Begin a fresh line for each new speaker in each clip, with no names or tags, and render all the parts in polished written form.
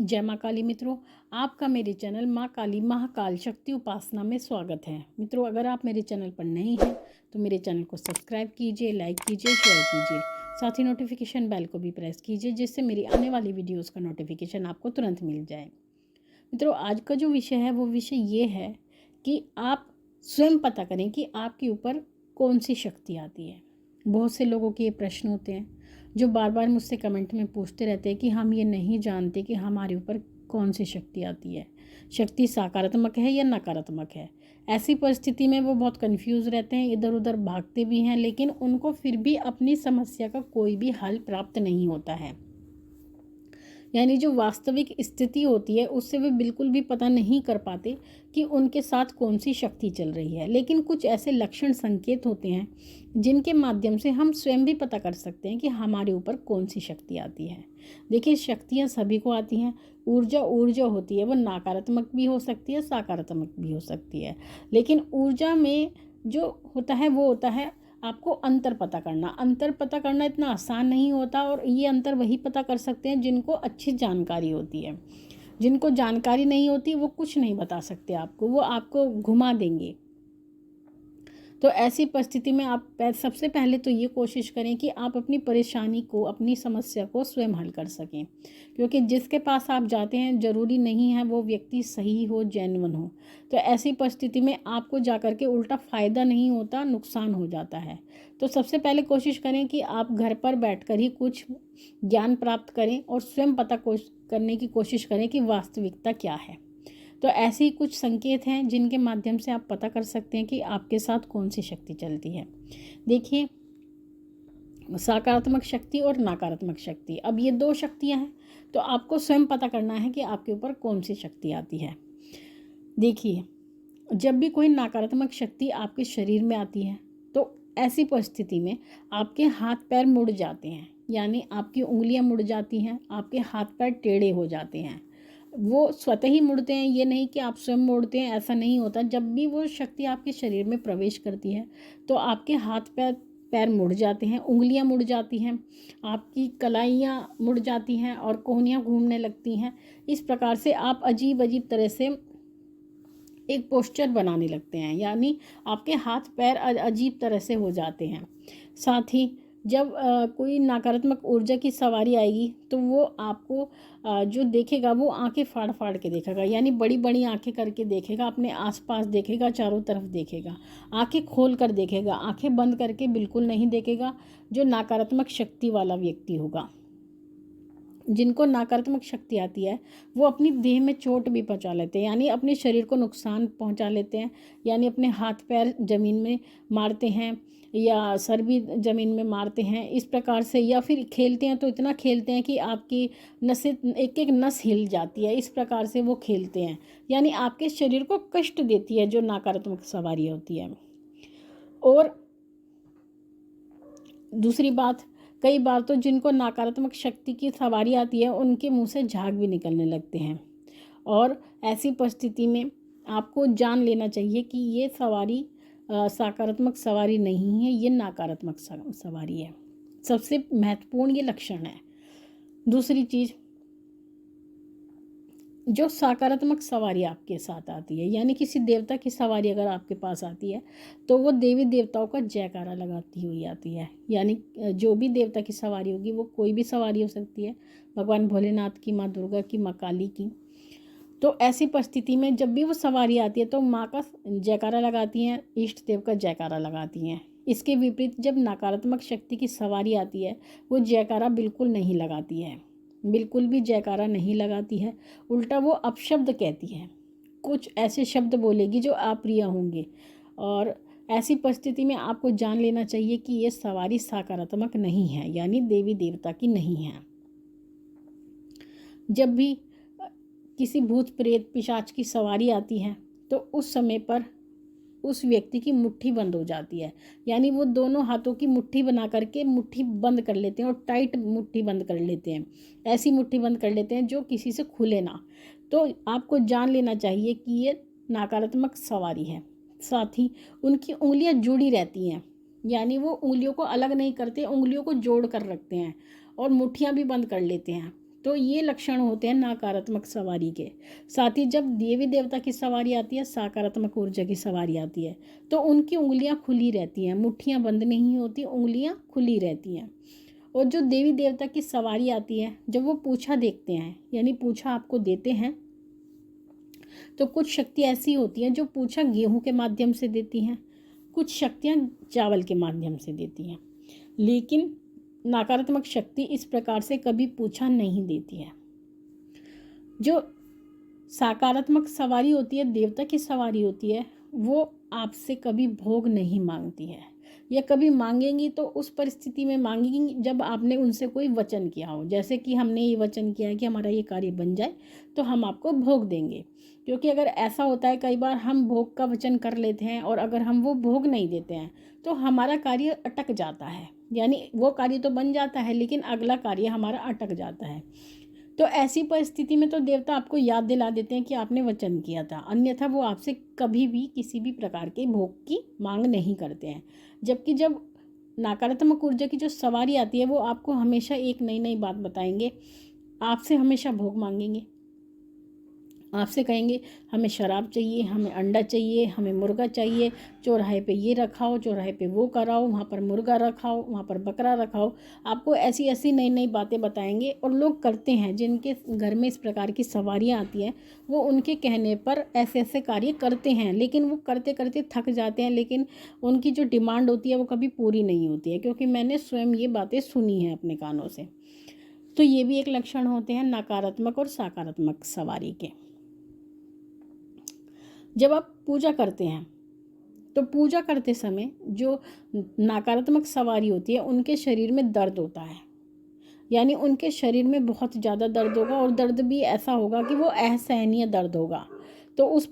जय माँ काली मित्रों, आपका मेरे चैनल माँ काली महाकाल शक्ति उपासना में स्वागत है। मित्रों, अगर आप मेरे चैनल पर नए हैं तो मेरे चैनल को सब्सक्राइब कीजिए, लाइक कीजिए, शेयर कीजिए। साथ ही नोटिफिकेशन बेल को भी प्रेस कीजिए, जिससे मेरी आने वाली वीडियोस का नोटिफिकेशन आपको तुरंत मिल जाए। मित्रों, आज का जो विषय है वो विषय ये है कि आप स्वयं पता करें कि आपके ऊपर कौन सी शक्ति आती है। बहुत से लोगों के ये प्रश्न होते हैं जो बार बार मुझसे कमेंट में पूछते रहते हैं कि हम ये नहीं जानते कि हमारे ऊपर कौन सी शक्ति आती है, शक्ति सकारात्मक है या नकारात्मक है। ऐसी परिस्थिति में वो बहुत कंफ्यूज रहते हैं, इधर उधर भागते भी हैं, लेकिन उनको फिर भी अपनी समस्या का कोई भी हल प्राप्त नहीं होता है। यानी जो वास्तविक स्थिति होती है उससे वे बिल्कुल भी पता नहीं कर पाते कि उनके साथ कौन सी शक्ति चल रही है। लेकिन कुछ ऐसे लक्षण संकेत होते हैं जिनके माध्यम से हम स्वयं भी पता कर सकते हैं कि हमारे ऊपर कौन सी शक्ति आती है। देखिए, शक्तियाँ सभी को आती हैं। ऊर्जा ऊर्जा होती है, वो नकारात्मक भी हो सकती है, सकारात्मक भी हो सकती है। लेकिन ऊर्जा में जो होता है वो होता है आपको अंतर पता करना। अंतर पता करना इतना आसान नहीं होता, और ये अंतर वही पता कर सकते हैं जिनको अच्छी जानकारी होती है। जिनको जानकारी नहीं होती वो कुछ नहीं बता सकते आपको, वो आपको घुमा देंगे। तो ऐसी परिस्थिति में आप सबसे पहले तो ये कोशिश करें कि आप अपनी परेशानी को, अपनी समस्या को स्वयं हल कर सकें, क्योंकि जिसके पास आप जाते हैं ज़रूरी नहीं है वो व्यक्ति सही हो, जेन्युइन हो। तो ऐसी परिस्थिति में आपको जाकर के उल्टा फ़ायदा नहीं होता, नुकसान हो जाता है। तो सबसे पहले कोशिश करें कि आप घर पर बैठकर ही कुछ ज्ञान प्राप्त करें और स्वयं पता करने की कोशिश करें कि वास्तविकता क्या है। तो ऐसे ही कुछ संकेत हैं जिनके माध्यम से आप पता कर सकते हैं कि आपके साथ कौन सी शक्ति चलती है। देखिए, सकारात्मक शक्ति और नकारात्मक शक्ति, अब ये दो शक्तियां हैं, तो आपको स्वयं पता करना है कि आपके ऊपर कौन सी शक्ति आती है। देखिए, जब भी कोई नकारात्मक शक्ति आपके शरीर में आती है तो ऐसी परिस्थिति में आपके हाथ पैर मुड़ जाते हैं, यानी आपकी उंगलियां मुड़ जाती हैं, आपके हाथ पैर टेढ़े हो जाते हैं। वो स्वतः ही मुड़ते हैं, ये नहीं कि आप स्वयं मोड़ते हैं, ऐसा नहीं होता। जब भी वो शक्ति आपके शरीर में प्रवेश करती है तो आपके हाथ पैर पैर मुड़ जाते हैं, उंगलियां मुड़ जाती हैं, आपकी कलाइयाँ मुड़ जाती हैं और कोहनियाँ घूमने लगती हैं। इस प्रकार से आप अजीब अजीब तरह से एक पोस्चर बनाने लगते हैं, यानी आपके हाथ पैर अजीब तरह से हो जाते हैं। साथ ही जब कोई नकारात्मक ऊर्जा की सवारी आएगी तो वो आपको जो देखेगा वो आंखें फाड़ फाड़ के देखेगा, यानी बड़ी बड़ी आंखें करके देखेगा, अपने आसपास देखेगा, चारों तरफ देखेगा, आंखें खोल कर देखेगा, आंखें बंद करके बिल्कुल नहीं देखेगा। जो नकारात्मक शक्ति वाला व्यक्ति होगा, जिनको नकारात्मक शक्ति आती है, वो अपनी देह में चोट भी पहुंचा लेते हैं, यानी अपने शरीर को नुकसान पहुंचा लेते हैं। यानी अपने हाथ पैर ज़मीन में मारते हैं या सर भी ज़मीन में मारते हैं इस प्रकार से, या फिर खेलते हैं तो इतना खेलते हैं कि आपकी नसें, एक एक नस हिल जाती है। इस प्रकार से वो खेलते हैं, यानी आपके शरीर को कष्ट देती है जो नकारात्मक सवारी होती है। और दूसरी बात, कई बार तो जिनको नकारात्मक शक्ति की सवारी आती है उनके मुंह से झाग भी निकलने लगते हैं। और ऐसी परिस्थिति में आपको जान लेना चाहिए कि ये सवारी सकारात्मक सवारी नहीं है, ये नकारात्मक सवारी है। सबसे महत्वपूर्ण ये लक्षण है। दूसरी चीज़, जो सकारात्मक सवारी आपके साथ आती है, यानी किसी देवता की सवारी अगर आपके पास आती है तो वो देवी देवताओं का जयकारा लगाती हुई आती है। यानी जो भी देवता की सवारी होगी, वो कोई भी सवारी हो सकती है, भगवान भोलेनाथ की, माँ दुर्गा की, माँ काली की। तो ऐसी परिस्थिति में जब भी वो सवारी आती है तो माँ का जयकारा लगाती हैं, इष्ट देव का जयकारा लगाती हैं। इसके विपरीत जब नकारात्मक शक्ति की सवारी आती है वो जयकारा बिल्कुल नहीं लगाती है, बिल्कुल भी जयकारा नहीं लगाती है। उल्टा वो अपशब्द कहती है, कुछ ऐसे शब्द बोलेगी जो अप्रिय होंगे। और ऐसी परिस्थिति में आपको जान लेना चाहिए कि ये सवारी सकारात्मक नहीं है, यानी देवी देवता की नहीं है। जब भी किसी भूत प्रेत पिशाच की सवारी आती है तो उस समय पर उस व्यक्ति की मुट्ठी बंद हो जाती है, यानी वो दोनों हाथों की मुट्ठी बना करके मुट्ठी बंद कर लेते हैं और टाइट मुट्ठी बंद कर लेते हैं। ऐसी मुट्ठी बंद कर लेते हैं जो किसी से खुले ना। तो आपको जान लेना चाहिए कि ये नकारात्मक सवारी है। साथ ही उनकी उंगलियां जुड़ी रहती हैं, यानी वो उंगलियों को अलग नहीं करते, उंगलियों को जोड़ कर रखते हैं और मुट्ठियाँ भी बंद कर लेते हैं। तो ये लक्षण होते हैं नकारात्मक सवारी के। साथ ही जब देवी देवता की सवारी आती है, सकारात्मक ऊर्जा की सवारी आती है, तो उनकी उंगलियां खुली रहती हैं, मुट्ठियां बंद नहीं होती, उंगलियां खुली रहती हैं। और जो देवी देवता की सवारी आती है, जब वो पूछा देखते हैं, यानी पूछा आपको देते हैं, तो कुछ शक्ति ऐसी होती हैं जो पूछा गेहूं के माध्यम से देती हैं, कुछ शक्तियां चावल के माध्यम से देती हैं। लेकिन नकारात्मक शक्ति इस प्रकार से कभी पूछा नहीं देती है। जो सकारात्मक सवारी होती है, देवता की सवारी होती है, वो आपसे कभी भोग नहीं मांगती है, या कभी मांगेंगी तो उस परिस्थिति में मांगेंगी जब आपने उनसे कोई वचन किया हो। जैसे कि हमने ये वचन किया है कि हमारा ये कार्य बन जाए तो हम आपको भोग देंगे। क्योंकि अगर ऐसा होता है, कई बार हम भोग का वचन कर लेते हैं और अगर हम वो भोग नहीं देते हैं तो हमारा कार्य अटक जाता है, यानी वो कार्य तो बन जाता है लेकिन अगला कार्य हमारा अटक जाता है। तो ऐसी परिस्थिति में तो देवता आपको याद दिला देते हैं कि आपने वचन किया था, अन्यथा वो आपसे कभी भी किसी भी प्रकार के भोग की मांग नहीं करते हैं। जबकि जब नकारात्मक ऊर्जा की जो सवारी आती है, वो आपको हमेशा एक नई नई बात बताएंगे, आपसे हमेशा भोग मांगेंगे, आपसे कहेंगे हमें शराब चाहिए, हमें अंडा चाहिए, हमें मुर्गा चाहिए, चौराहे पे ये रखाओ, चौराहे पे वो कराओ, वहाँ पर मुर्गा रखाओ, वहाँ पर बकरा रखाओ। आपको ऐसी ऐसी नई नई बातें बताएंगे और लोग करते हैं। जिनके घर में इस प्रकार की सवारियाँ आती हैं, वो उनके कहने पर ऐसे ऐसे कार्य करते हैं, लेकिन वो करते करते थक जाते हैं। लेकिन उनकी जो डिमांड होती है वो कभी पूरी नहीं होती है, क्योंकि मैंने स्वयं ये बातें सुनी हैं अपने कानों से। तो ये भी एक लक्षण होते हैं नकारात्मक और सकारात्मक सवारी के। जब आप पूजा करते हैं तो पूजा करते समय जो नकारात्मक सवारी होती है, उनके शरीर में दर्द होता है, यानी उनके शरीर में बहुत ज़्यादा दर्द होगा और दर्द भी ऐसा होगा कि वो असहनीय दर्द होगा। तो उस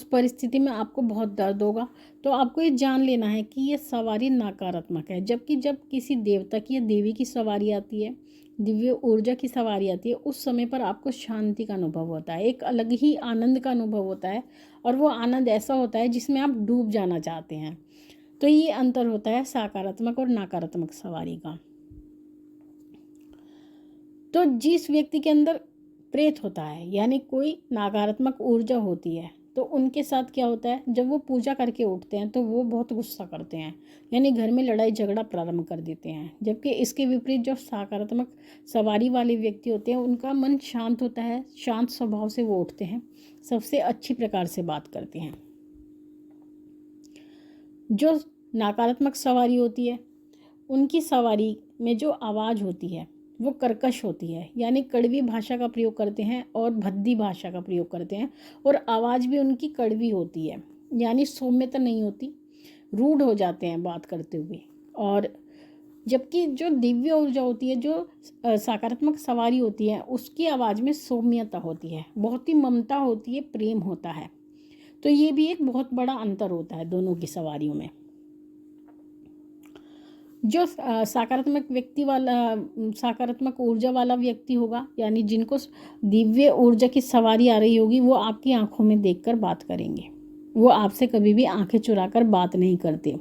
परिस्थिति में आपको बहुत दर्द होगा। तो आपको ये जान लेना है कि ये सवारी नकारात्मक है। जबकि जब किसी देवता की या देवी की सवारी आती है, दिव्य ऊर्जा की सवारी आती है, उस समय पर आपको शांति का अनुभव होता है, एक अलग ही आनंद का अनुभव होता है। और वो आनंद ऐसा होता है जिसमें आप डूब जाना चाहते हैं। तो ये अंतर होता है सकारात्मक और नकारात्मक सवारी का। तो जिस व्यक्ति के अंदर प्रेत होता है, यानी कोई नकारात्मक ऊर्जा होती है, तो उनके साथ क्या होता है, जब वो पूजा करके उठते हैं तो वो बहुत गुस्सा करते हैं, यानी घर में लड़ाई झगड़ा प्रारंभ कर देते हैं। जबकि इसके विपरीत जो सकारात्मक सवारी वाले व्यक्ति होते हैं, उनका मन शांत होता है, शांत स्वभाव से वो उठते हैं, सबसे अच्छी प्रकार से बात करते हैं। जो नकारात्मक सवारी होती है, उनकी सवारी में जो आवाज़ होती है वो कर्कश होती है, यानी कड़वी भाषा का प्रयोग करते हैं और भद्दी भाषा का प्रयोग करते हैं। और आवाज़ भी उनकी कड़वी होती है, यानी सौम्यता नहीं होती, रूड हो जाते हैं बात करते हुए। और जबकि जो दिव्य ऊर्जा होती है, जो सकारात्मक सवारी होती है, उसकी आवाज़ में सौम्यता होती है, बहुत ही ममता होती है, प्रेम होता है। तो ये भी एक बहुत बड़ा अंतर होता है दोनों की सवारियों में। जो सकारात्मक ऊर्जा वाला व्यक्ति होगा, यानी जिनको दिव्य ऊर्जा की सवारी आ रही होगी, वो आपकी आंखों में देखकर बात करेंगे, वो आपसे कभी भी आंखें चुराकर बात नहीं करते।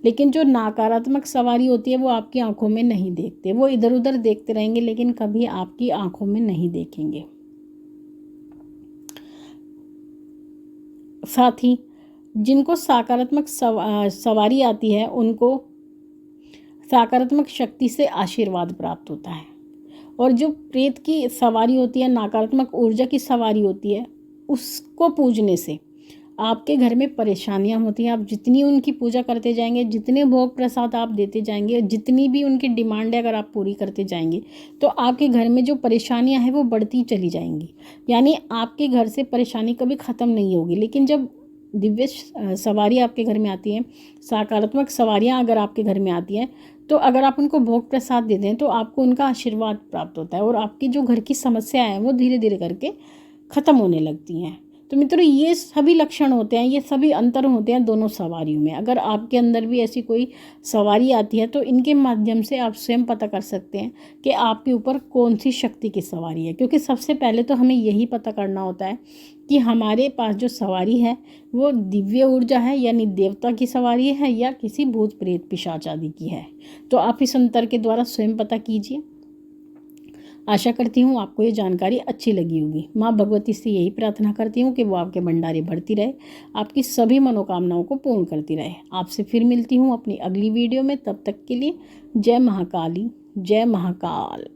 लेकिन जो नकारात्मक सवारी होती है, वो आपकी आंखों में नहीं देखते, वो इधर उधर देखते रहेंगे लेकिन कभी आपकी आंखों में नहीं देखेंगे। साथ ही जिनको सकारात्मक सवारी आती है, उनको सकारात्मक शक्ति से आशीर्वाद प्राप्त होता है। और जो प्रेत की सवारी होती है, नकारात्मक ऊर्जा की सवारी होती है, उसको पूजने से आपके घर में परेशानियां होती हैं। आप जितनी उनकी पूजा करते जाएंगे, जितने भोग प्रसाद आप देते जाएंगे, जितनी भी उनकी डिमांड है अगर आप पूरी करते जाएंगे, तो आपके घर में जो परेशानियां हैं वो बढ़ती चली जाएंगी, यानी आपके घर से परेशानी कभी ख़त्म नहीं होगी। लेकिन जब दिव्य सवारी आपके घर में आती हैं, सकारात्मक सवारियां अगर आपके घर में आती हैं, तो अगर आप उनको भोग प्रसाद दे दें तो आपको उनका आशीर्वाद प्राप्त होता है और आपकी जो घर की समस्या है वो धीरे धीरे करके ख़त्म होने लगती हैं। तो मित्रों ये सभी लक्षण होते हैं, ये सभी अंतर होते हैं दोनों सवारियों में। अगर आपके अंदर भी ऐसी कोई सवारी आती है तो इनके माध्यम से आप स्वयं पता कर सकते हैं कि आपके ऊपर कौन सी शक्ति की सवारी है। क्योंकि सबसे पहले तो हमें यही पता करना होता है कि हमारे पास जो सवारी है वो दिव्य ऊर्जा है, यानी देवता की सवारी है, या किसी भूत प्रेत पिशाच आदि की है। तो आप इस अंतर के द्वारा स्वयं पता कीजिए। आशा करती हूँ आपको ये जानकारी अच्छी लगी होगी। माँ भगवती से यही प्रार्थना करती हूँ कि वो आपके भंडारे भरती रहे, आपकी सभी मनोकामनाओं को पूर्ण करती रहे। आपसे फिर मिलती हूँ अपनी अगली वीडियो में। तब तक के लिए जय महाकाली, जय महाकाल।